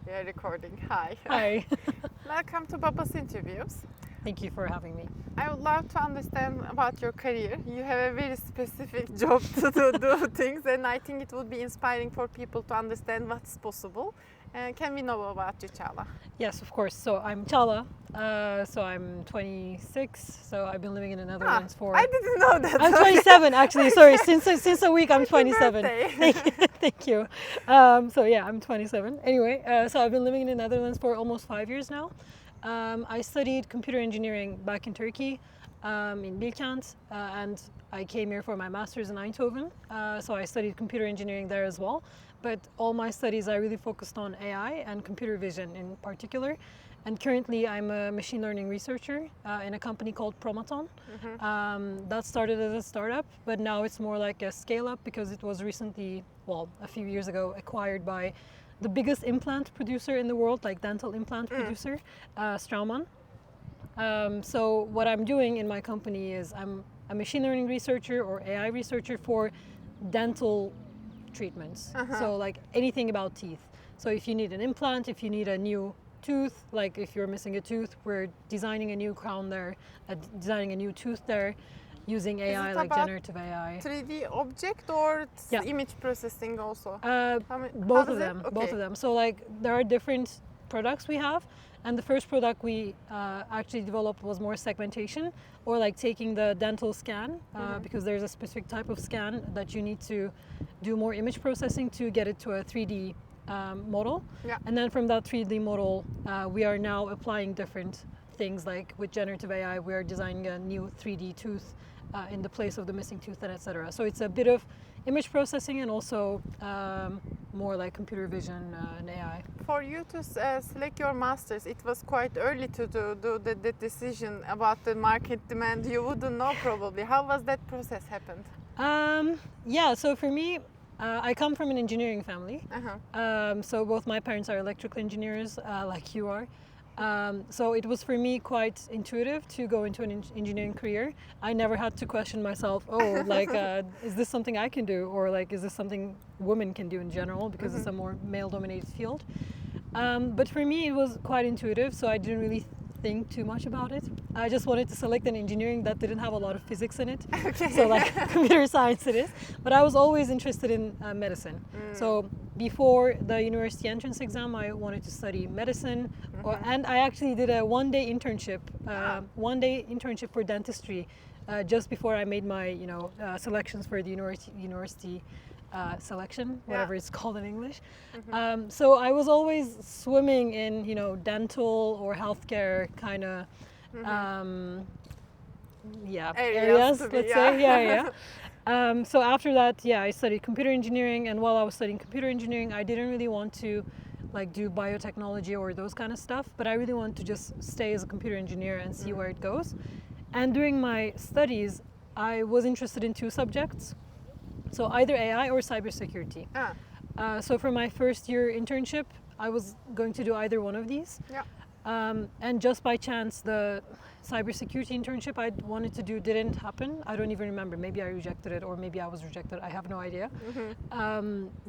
We are recording. Hi. Hi. Welcome to Baba's Interviews. Thank you for having me. I would love to understand about your career. You have a very specific job to do things, and I think it would be inspiring for people to understand what's possible. Can we know about you, Çağla? Yes, of course. So I'm Çağla. So I'm 26. So I've been living in the Netherlands for. I didn't know that. I'm 27 actually. Sorry, since a week I'm 27. Thank you. So yeah, I'm 27. Anyway, so I've been living in the Netherlands for almost 5 years now. I studied computer engineering back in Turkey, in Bilkent, and I came here for my master's in Eindhoven. So I studied computer engineering there as well. But all my studies, I really focused on AI and computer vision in particular. And currently, I'm a machine learning researcher in a company called Promaton. That started as a startup, but now it's more like a scale-up because it was recently, well, a few years ago, acquired by the biggest implant producer in the world, like dental implant producer, Straumann. So what I'm doing in my company is I'm a machine learning researcher or AI researcher for dental treatments. So like anything about teeth. So if you need an implant, if you need a new tooth, like if you're missing a tooth, we're designing a new crown there, designing a new tooth there, using AI, like generative AI. 3D object or Yeah. image processing also? Both of them. Both of them. So like there are different products we have, and the first product we actually developed was more segmentation, or like taking the dental scan, because there's a specific type of scan that you need to do more image processing to get it to a 3D model. Yeah. And then from that 3D model, we are now applying different things, like with generative AI, we are designing a new 3D tooth in the place of the missing tooth, and etc. So it's a bit of image processing and also more like computer vision and AI. For you to select your masters, it was quite early to do the decision about the market demand. You wouldn't know probably. How was that process happened? Yeah, so for me, I come from an engineering family. So both my parents are electrical engineers, like you are. So it was for me quite intuitive to go into an engineering career. I never had to question myself, oh, like, is this something I can do? Or like, is this something women can do in general? Because it's a more male-dominated field. But for me, it was quite intuitive, so I didn't really think too much about it. I just wanted to select an engineering that didn't have a lot of physics in it. So like computer science it is. But I was always interested in medicine. So before the university entrance exam, I wanted to study medicine. And I actually did a one-day internship for dentistry just before I made my selections for the university selection, whatever it's called in English. So I was always swimming in, dental or healthcare kind of, areas, let's say. Yeah. So after that, I studied computer engineering, and while I was studying computer engineering, I didn't really want to like do biotechnology or those kind of stuff, but I really wanted to just stay as a computer engineer and see where it goes. And during my studies, I was interested in two subjects. So either AI or cybersecurity. So for my first year internship, I was going to do either one of these. And just by chance, the cybersecurity internship I wanted to do didn't happen. I don't even remember. Maybe I rejected it, or maybe I was rejected. I have no idea.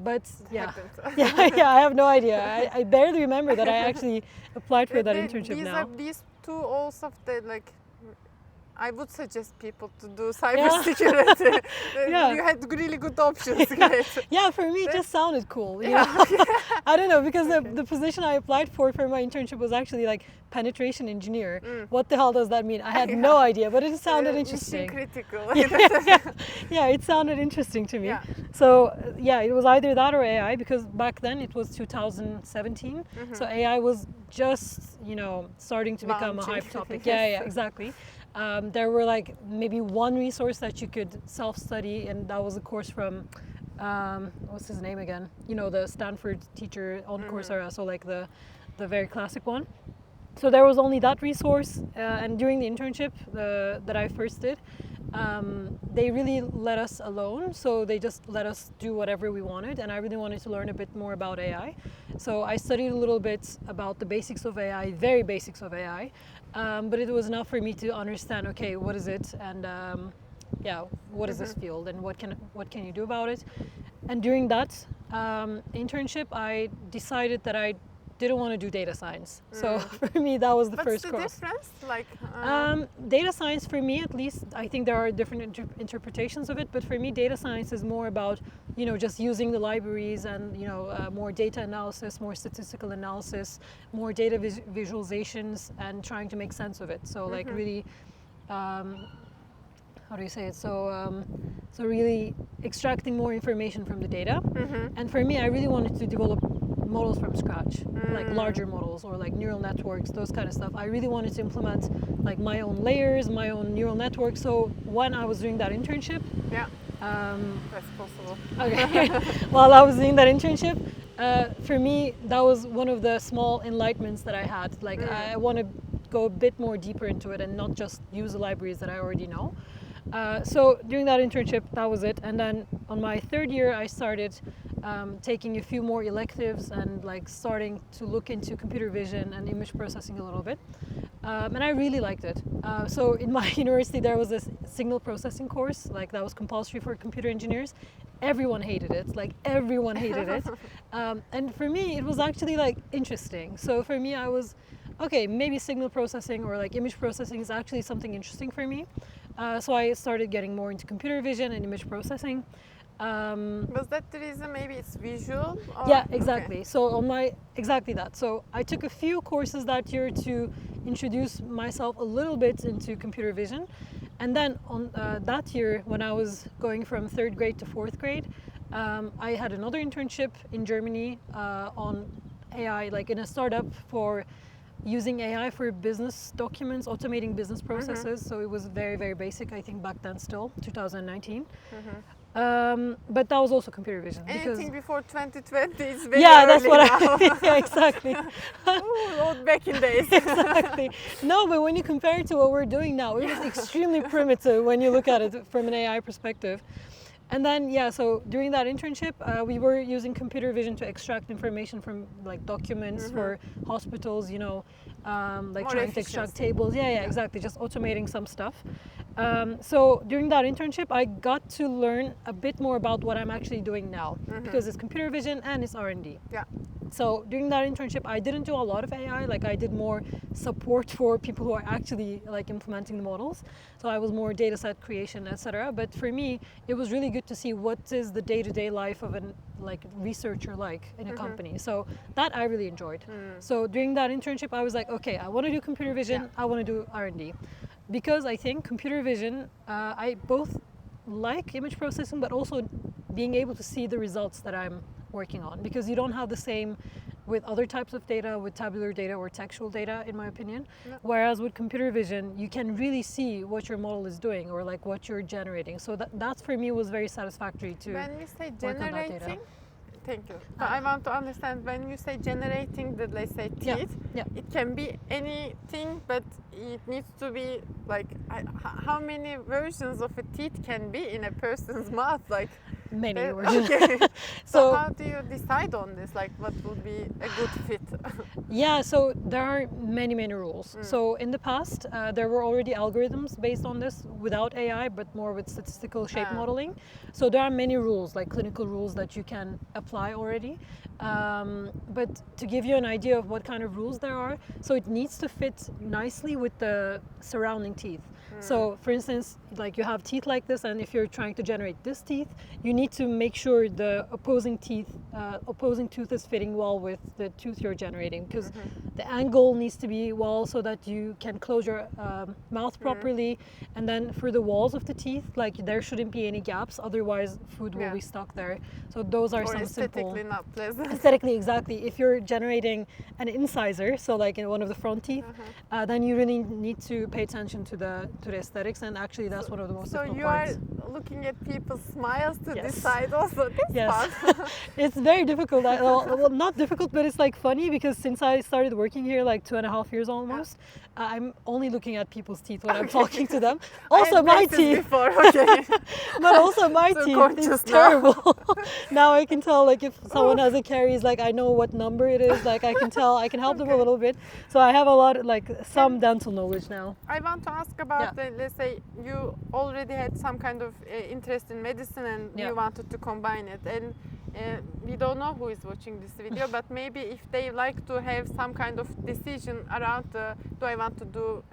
But yeah, I have no idea. I barely remember that I actually applied for that internship now. These two also I would suggest people to do cybersecurity. You had really good options. Great. Yeah, for me it just sounded cool. You know? I don't know, because the position I applied for my internship was actually like penetration engineer. What the hell does that mean? I had no idea, but it sounded interesting. Mission critical. It sounded interesting to me. So it was either that or AI, because back then it was 2017. So AI was just starting to become a hype topic. Yeah, exactly. There were like maybe one resource that you could self-study, and that was a course from what's his name again? The Stanford teacher on Coursera, so like the very classic one. So there was only that resource, and during the internship that I first did, they really let us alone. So they just let us do whatever we wanted, and I really wanted to learn a bit more about AI. So I studied a little bit about the basics of AI, very basics of AI, but it was enough for me to understand, okay, what is it, and what is this field, and what can you do about it? And during that internship, I decided that I didn't want to do data science. So for me, that was the What's first the cross. difference? Like, Data science for me, at least, I think there are different interpretations of it, but for me, data science is more about, just using the libraries and, more data analysis, more statistical analysis, more data visualizations, and trying to make sense of it. So like really, how do you say it? So really extracting more information from the data. And for me, I really wanted to develop models from scratch, like larger models or like neural networks, those kind of stuff. I really wanted to implement like my own layers, my own neural network. So when I was doing that internship, that's possible. okay, while I was doing that internship, for me, that was one of the small enlightenments that I had. Like I want to go a bit more deeper into it and not just use the libraries that I already know. So during that internship, that was it. And then on my third year, I started taking a few more electives and like starting to look into computer vision and image processing a little bit. And I really liked it. So in my university, there was this signal processing course, like that was compulsory for computer engineers. Everyone hated it, like everyone hated it. And for me, it was actually like interesting. So for me, I was, okay, maybe signal processing or like image processing is actually something interesting for me. So I started getting more into computer vision and image processing. Was that the reason? Maybe it's visual? Or? Yeah, exactly. Okay. So exactly that. So I took a few courses that year to introduce myself a little bit into computer vision. And then on that year, when I was going from third grade to fourth grade, I had another internship in Germany on AI, like in a startup for using AI for business documents, automating business processes. So it was very, very basic, I think back then still, 2019. But that was also computer vision. Anything before 2020 is very that's early what now. yeah, exactly. Ooh, old back in days. Exactly. No, but when you compare it to what we're doing now, it was extremely primitive when you look at it from an AI perspective. And then, so during that internship, we were using computer vision to extract information from like documents for hospitals, like more trying to extract tables. Yeah, exactly. Just automating some stuff. So during that internship, I got to learn a bit more about what I'm actually doing now because it's computer vision and it's R&D. Yeah. So during that internship, I didn't do a lot of AI. Like I did more support for people who are actually like implementing the models. So I was more data set creation, etc. But for me, it was really good to see what is the day-to-day life of an like researcher like in a company. So that I really enjoyed. So during that internship, I was like, okay, I want to do computer vision. I want to do R&D, because I think computer vision, I both like image processing, but also being able to see the results that I'm working on, because you don't have the same with other types of data, with tabular data or textual data, in my opinion. Whereas with computer vision, you can really see what your model is doing or like what you're generating. So that for me was very satisfactory to when you say work on that data. Thank you. But I want to understand, when you say generating the, let's say, teeth, it can be anything, but it needs to be like, how many versions of a teeth can be in a person's mouth? Like many versions. Okay. So how do you decide on this? Like what would be a good fit? So there are many rules. So in the past, there were already algorithms based on this without AI, but more with statistical shape modeling. So there are many rules, like clinical rules that you can apply already. But to give you an idea of what kind of rules there are, so it needs to fit nicely with the surrounding teeth. So for instance, like you have teeth like this, and if you're trying to generate this teeth, you need to make sure the opposing tooth is fitting well with the tooth you're generating, because the angle needs to be well so that you can close your mouth properly. And then for the walls of the teeth, like there shouldn't be any gaps, otherwise food will be stuck there. So those are some simple. Aesthetically not pleasant. Aesthetically, exactly. If you're generating an incisor, so like in one of the front teeth, then you really need to pay attention to the aesthetics, and actually that's one of the most difficult parts. So you are looking at people's smiles to decide also this part. It's very difficult. Well, not difficult, but it's like funny, because since I started working here like 2.5 years almost, I'm only looking at people's teeth when I'm talking to them. Also my teeth. Before, okay. But also my teeth. It's terrible. Now I can tell, like if someone has a caries, like I know what number it is. Like I can tell, I can help them a little bit. So I have a lot, like some dental knowledge now. I want to ask about let's say you already had some kind of interest in medicine, and you wanted to combine it. And we don't know who is watching this video, but maybe if they like to have some kind of decision around do I want to do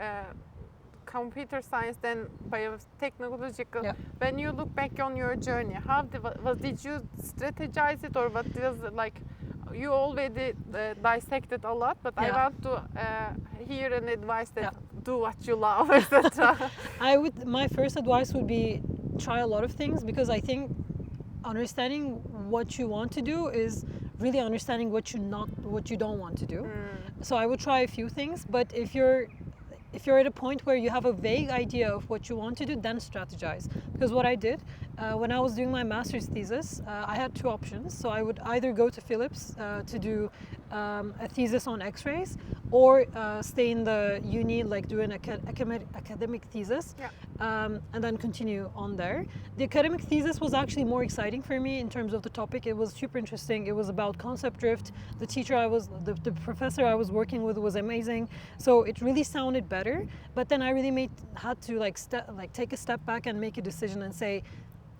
computer science then biotechnological. Yeah. When you look back on your journey, how did you strategize it, or what was it like? You already dissected a lot, but I want to hear an advice that do what you love, etc. My first advice would be try a lot of things, because I think understanding what you want to do is really understanding what you don't want to do. So I would try a few things, but if you're at a point where you have a vague idea of what you want to do, then strategize. Because what I did when I was doing my master's thesis, I had two options. So I would either go to Philips to do a thesis on X-rays, or stay in the uni, like do an academic thesis, and then continue on there. The academic thesis was actually more exciting for me in terms of the topic. It was super interesting. It was about concept drift. The the professor I was working with was amazing. So it really sounded better. But then I really had to take a step back and make a decision and say,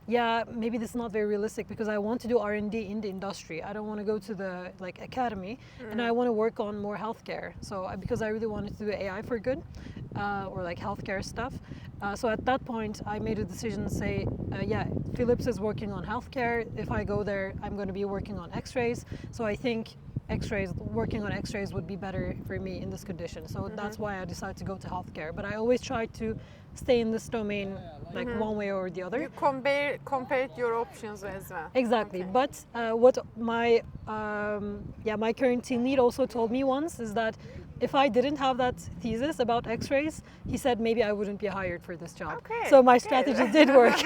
yeah, maybe this is not very realistic, because I want to do R&D in the industry. I don't want to go to the academy, and I want to work on more healthcare. So because I really wanted to do AI for good, or healthcare stuff. So at that point, I made a decision to say, yeah, Philips is working on healthcare. If I go there, I'm going to be working on X-rays. So I think working on X-rays would be better for me in this condition. So that's why I decided to go to healthcare. But I always try to stay in this domain, one way or the other. You compared your options as well. Exactly. Okay. But what my current team lead also told me once is that if I didn't have that thesis about X-rays, he said maybe I wouldn't be hired for this job. Okay. So my strategy did work.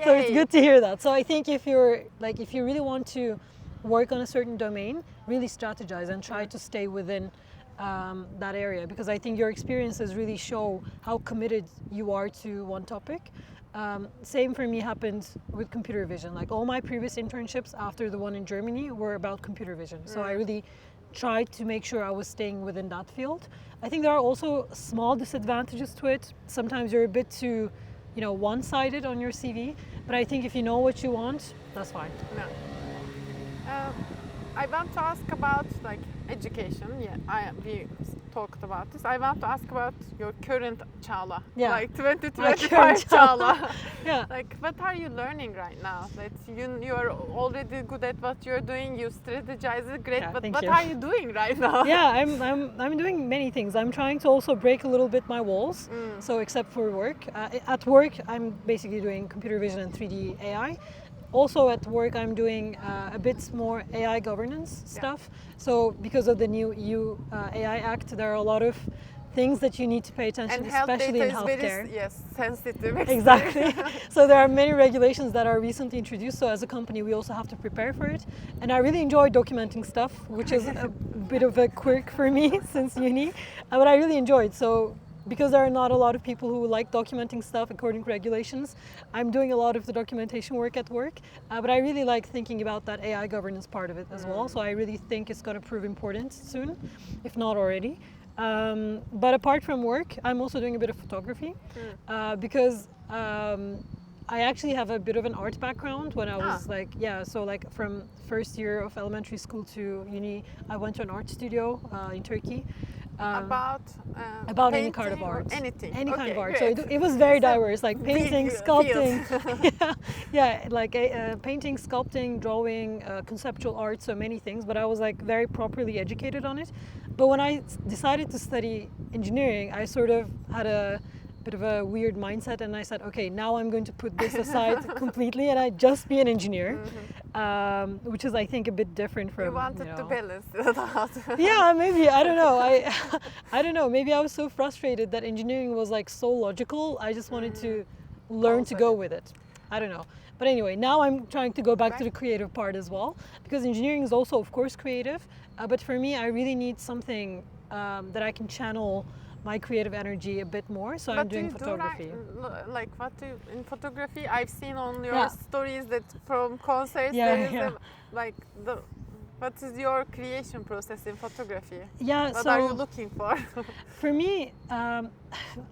So it's good to hear that. So I think if you really want to work on a certain domain, really strategize and try to stay within that area, because I think your experiences really show how committed you are to one topic. Same for me happened with computer vision. All my previous internships after the one in Germany were about computer vision. So I really tried to make sure I was staying within that field. I think there are also small disadvantages to it. Sometimes you're a bit too, one-sided on your CV, but I think if you know what you want, that's fine. No. I want to ask about education. Yeah, we talked about this. I want to ask about your current Çağla. Yeah. 2025 Çağla. Yeah. What are you learning right now? That you are already good at what you're doing. You strategize it great. Yeah, but thank what you. are you doing right now? Yeah, I'm doing many things. I'm trying to also break a little bit my walls. So except for work, at work I'm basically doing computer vision and 3D AI. Also at work I'm doing a bit more AI governance stuff. So because of the new EU AI Act, there are a lot of things that you need to pay attention, and especially in health healthcare. data is very sensitive. Exactly. So there are many regulations that are recently introduced. So as a company, we also have to prepare for it. And I really enjoy documenting stuff, which is a bit of a quirk for me since uni. But I really enjoy it. So because there are not a lot of people who like documenting stuff according to regulations, I'm doing a lot of the documentation work at work. But I really like thinking about that AI governance part of it as well. So I really think it's going to prove important soon, if not already. But apart from work, I'm also doing a bit of photography because I actually have a bit of an art background. When I was from first year of elementary school to uni, I went to an art studio in Turkey. About any kind of art. Anything. Any kind of art. Great. So it was very diverse, like painting, sculpting. Painting, sculpting, drawing, conceptual art, so many things. But I was very properly educated on it. But when I decided to study engineering, I sort of had a bit of a weird mindset, and I said, okay, now I'm going to put this aside completely and I just be an engineer, which is I think a bit different from. You wanted to balance it out. Yeah, maybe, I don't know. I don't know. Maybe I was so frustrated that engineering was so logical. I just wanted to learn to go with it. I don't know. But anyway, now I'm trying to go back to the creative part as well, because engineering is also, of course, creative. But for me, I really need something that I can channel my creative energy a bit more. So I'm doing photography. In photography? I've seen on your stories that from concerts what is your creation process in photography? Yeah. What are you looking for? For me, I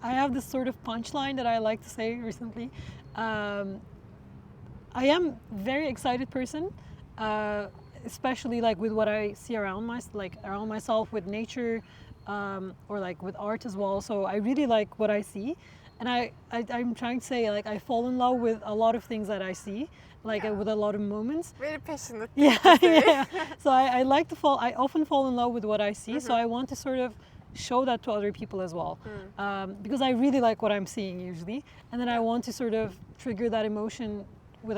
have this sort of punchline that I like to say recently. I am a very excited person, especially like with what I see around myself with nature, or like with art as well. So I really like what I see, and I'm trying to say like I fall in love with a lot of things that I see, like with a lot of moments. Very passionate. Yeah, yeah. So I like to fall. I often fall in love with what I see. So I want to sort of show that to other people as well, because I really like what I'm seeing usually, and then I want to sort of trigger that emotion with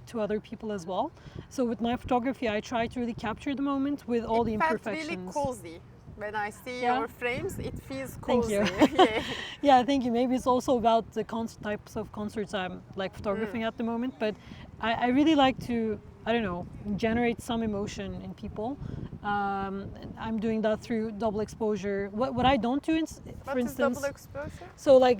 to other people as well. So with my photography, I try to really capture the moment with all the imperfections. It felt really cozy. When I see Yeah. your frames, it feels Thank cozy. you. Yeah. Yeah, thank you. Maybe it's also about the types of concerts I'm like photographing at the moment, but I really like to, I don't know, generate some emotion in people. I'm doing that through double exposure. What I don't do, for What is instance, double exposure? so like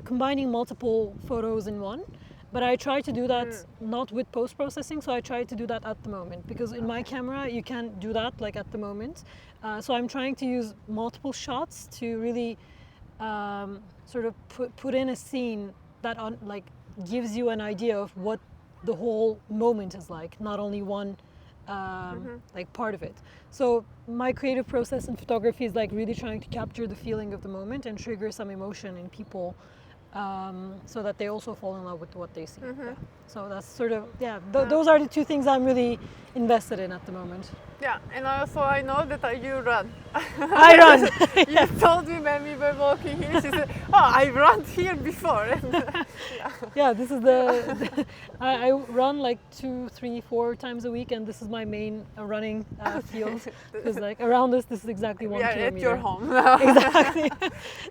combining multiple photos in one. But I try to do that not with post-processing, so I try to do that at the moment, because in my camera you can't do that like at the moment. So I'm trying to use multiple shots to really sort of put in a scene that like gives you an idea of what the whole moment is like, not only one like part of it. So my creative process in photography is like really trying to capture the feeling of the moment and trigger some emotion in people, so that they also fall in love with what they see. Yeah. So that's sort of, those are the two things I'm really invested in at the moment. Yeah, and also I know that you run. I run. You told me when we were walking here, she said, oh, I ran here before. Yeah, this is I run like 2, 3, 4 times a week, and this is my main running field. Because like around us, this is exactly 1 kilometer. We are at your home now. Exactly.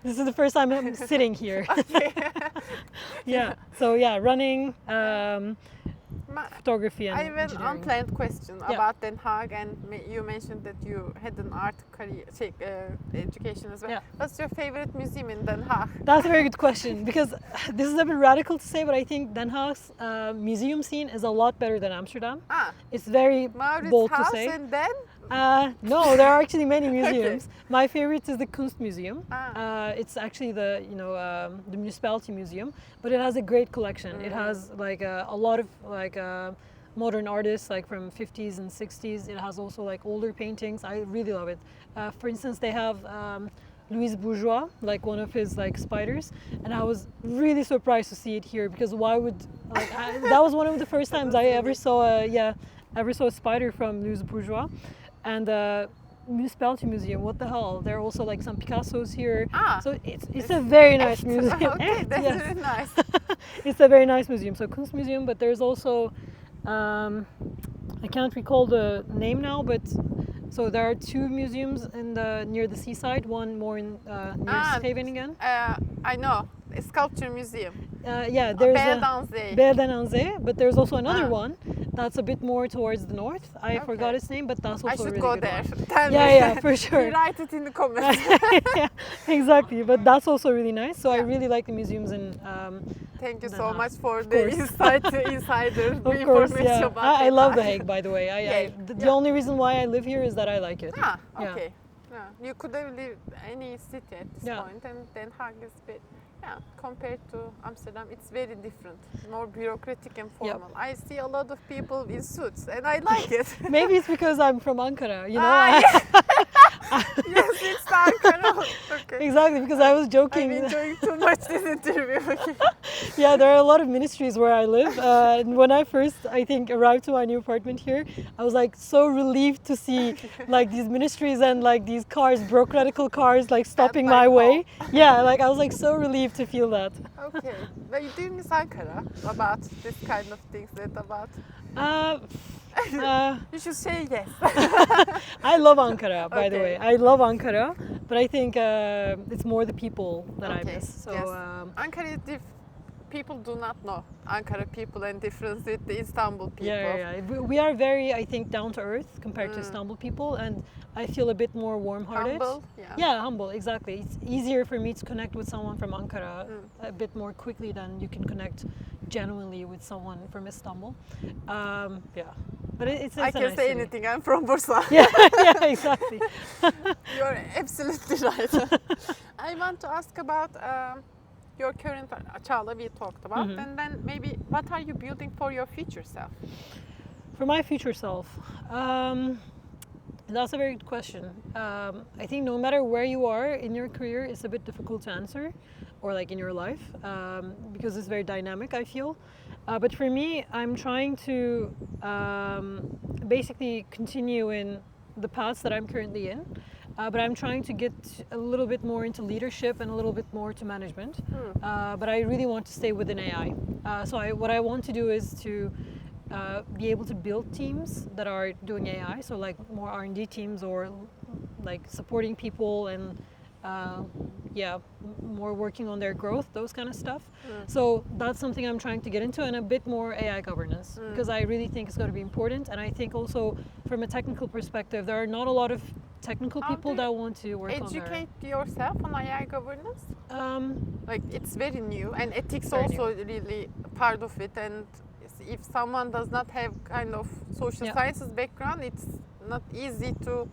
This is the first time I'm sitting here. Okay. Yeah, so yeah, running, photography and I have an engineering. unplanned question about Den Haag, and you mentioned that you had an art career, education as well. Yeah. What's your favorite museum in Den Haag? That's a very good question, because this is a bit radical to say, but I think Den Haag's museum scene is a lot better than Amsterdam. It's very bold to say. And then? No, there are actually many museums. Okay. My favorite is the Kunstmuseum. It's actually the the municipality museum, but it has a great collection. It has like a lot of like modern artists, like from 50s and 60s. It has also like older paintings. I really love it. For instance, they have Louis Bourgeois, like one of his like spiders, and I was really surprised to see it here, because why would that was one of the first times I ever saw a spider from Louis Bourgeois. And municipality museum, what the hell? There are also like some Picassos here. So it's a very nice museum. Okay, that's very nice. It's a very nice museum. So Kunstmuseum, but there's also I can't recall the name now, but so there are 2 museums near the seaside. One more in near Scheveningen. I know, a sculpture museum. Yeah, there's Berdanzee, but there's also another one that's a bit more towards the north. I forgot its name, but that's also a really good one. I should go there. Yeah, for sure. Write it in the comments. Yeah, exactly. But that's also really nice. So I really like the museums in. Thank you so much for the insider of course, information about I love The Hague, by the way. The only reason why I live here is that I like it. Okay. Yeah. You could have lived any city at this point, and Den Haag is bit. Yeah, compared to Amsterdam, it's very different, more bureaucratic and formal. I see a lot of people in suits, and I like it. Maybe it's because I'm from Ankara, you know. Yes, it's Ankara. Okay. Exactly, because I was joking. I'm enjoying too much this interview. Yeah, there are a lot of ministries where I live. And when I first, I think, arrived to my new apartment here, I was like so relieved to see like these ministries and like these cars, bureaucratical cars, like stopping my way. Yeah, like I was like so relieved to feel that. Okay, but you do miss Ankara about this kind of things you should say yes. I love Ankara, by the way. I love Ankara, but I think it's more the people that I miss. So Ankara is people do not know Ankara people and difference with the Istanbul people. Yeah. We are very, I think, down to earth compared to Istanbul people, and I feel a bit more warm-hearted. Humble. Yeah, humble. Exactly. It's easier for me to connect with someone from Ankara a bit more quickly than you can connect genuinely with someone from Istanbul. But it's I can nice say city. anything. I'm from Bursa. Yeah, exactly. You're absolutely right. I want to ask about your current Çağla we talked about, and then maybe what are you building for your future self? For my future self, that's a very good question. I think no matter where you are in your career, it's a bit difficult to answer, or like in your life, because it's very dynamic, I feel. But for me, I'm trying to basically continue in the paths that I'm currently in, but I'm trying to get a little bit more into leadership and a little bit more to management. But I really want to stay within AI. What I want to do is to be able to build teams that are doing AI, so like more R&D teams or like supporting people and more working on their growth, those kind of stuff. So that's something I'm trying to get into, and a bit more AI governance, because I really think it's going to be important. And I think also from a technical perspective, there are not a lot of technical people that want to work on there. Educate yourself on AI governance? Like it's very new, and ethics also really part of it. And if someone does not have kind of social sciences background, it's not easy to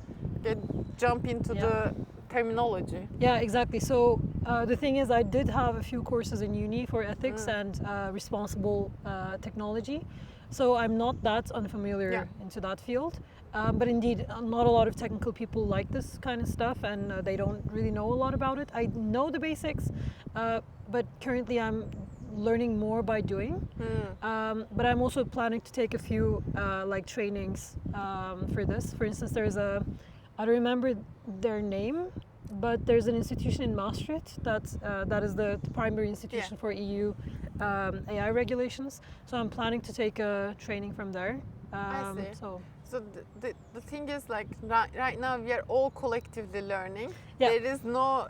jump into the terminology. Yeah, exactly. So the thing is, I did have a few courses in uni for ethics and responsible technology. So I'm not that unfamiliar into that field. But indeed, not a lot of technical people like this kind of stuff, and they don't really know a lot about it. I know the basics, but currently I'm learning more by doing. But I'm also planning to take a few like trainings for this. For instance, I don't remember their name, but there's an institution in Maastricht that is the primary institution for EU AI regulations. So I'm planning to take a training from there. I see. So the thing is, like right now we are all collectively learning. There is no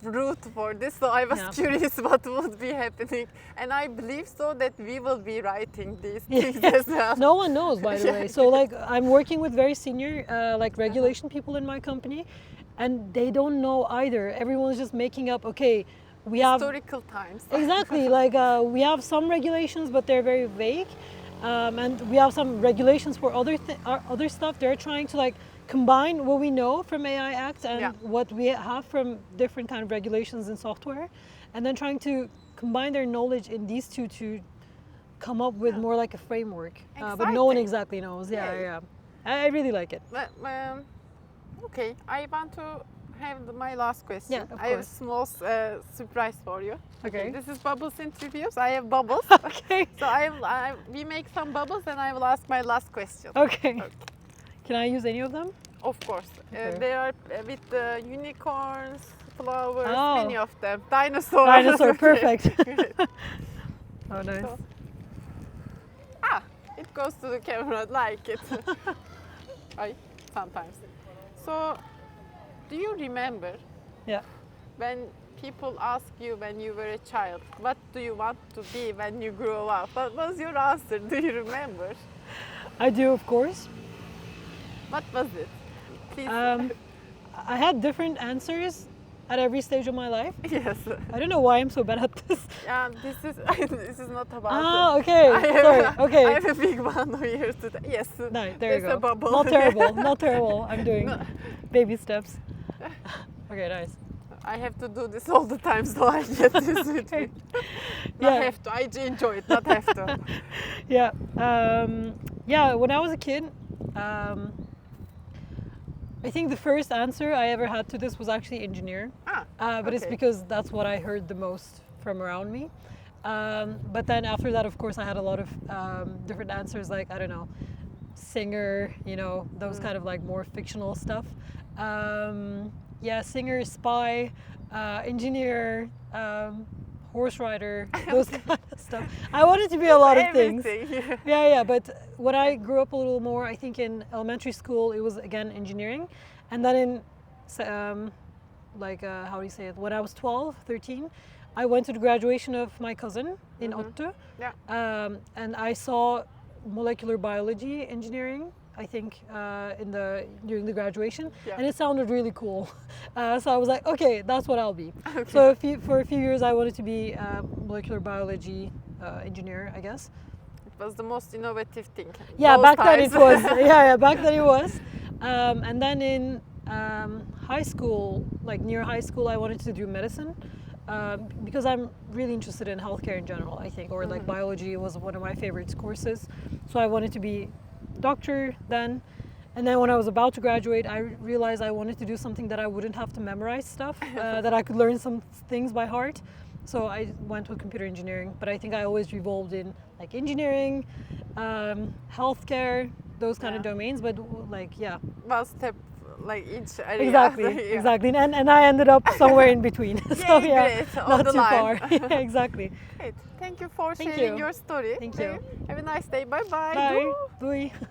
route for this, so I was curious what would be happening, and I believe so that we will be writing these things as well. No one knows, by the way. So like I'm working with very senior like regulation people in my company, and they don't know either. Everyone's just making up. Okay, we have historical times. Exactly. Like we have some regulations, but they're very vague. And we have some regulations for other stuff. They're trying to like combine what we know from AI Act and what we have from different kind of regulations in software, and then trying to combine their knowledge in these two to come up with more like a framework. But no one exactly knows. I really like it. But, okay, I want to have my last question. Yeah, of I have a course. small surprise for you. Okay. This is bubbles interviews. I have bubbles. Okay. So we make some bubbles, and I will ask my last question. Okay. Can I use any of them? Of course. Okay. They are with unicorns, flowers, Oh. many of them. Dinosaurs. Dinosaur, perfect. Oh, nice. So, it goes to the camera like it. Sometimes. So, do you remember when people ask you when you were a child, what do you want to be when you grow up? What was your answer? Do you remember? I do, of course. What was it? Please. I had different answers at every stage of my life. Yes. I don't know why I'm so bad at this. This is not about. Okay. Sorry. Okay. I have a big one here today. Yes. No, there you go. A bubble. Not terrible. Not terrible. I'm doing baby steps. Okay, nice. I have to do this all the time, so I get this with me. Not have to. I enjoy it. Not have to. When I was a kid, I think the first answer I ever had to this was actually engineer. But it's because that's what I heard the most from around me. But then after that, of course, I had a lot of different answers, like, I don't know, singer, those kind of like more fictional stuff. Singer, spy, engineer, horse rider, those kind of stuff. I wanted to be a lot of things. But when I grew up a little more, I think in elementary school it was again engineering, and then in how do you say it? When I was 12, 13, I went to the graduation of my cousin in Otto, and I saw molecular biology engineering, I think, during the graduation, and it sounded really cool. So I was like, okay, that's what I'll be. Okay. So for a few years, I wanted to be a molecular biology engineer, I guess. It was the most innovative thing. Back then it was. Back then it was. And then in high school, like near high school, I wanted to do medicine. because I'm really interested in healthcare in general, I think, or like biology was one of my favorite courses. So I wanted to be doctor then. And then when I was about to graduate, I realized I wanted to do something that I wouldn't have to memorize stuff, that I could learn some things by heart. So I went with computer engineering, but I think I always revolved in like engineering, healthcare, those kind of domains. But like, yeah. One step, like each area. Exactly, exactly. And I ended up somewhere in between. So Yay, yeah, great, on not the too line. far. Yeah, exactly. Great. Thank you for Thank sharing you. your story. Thank you. Have a nice day. Bye bye. Bye. Doei. Doei.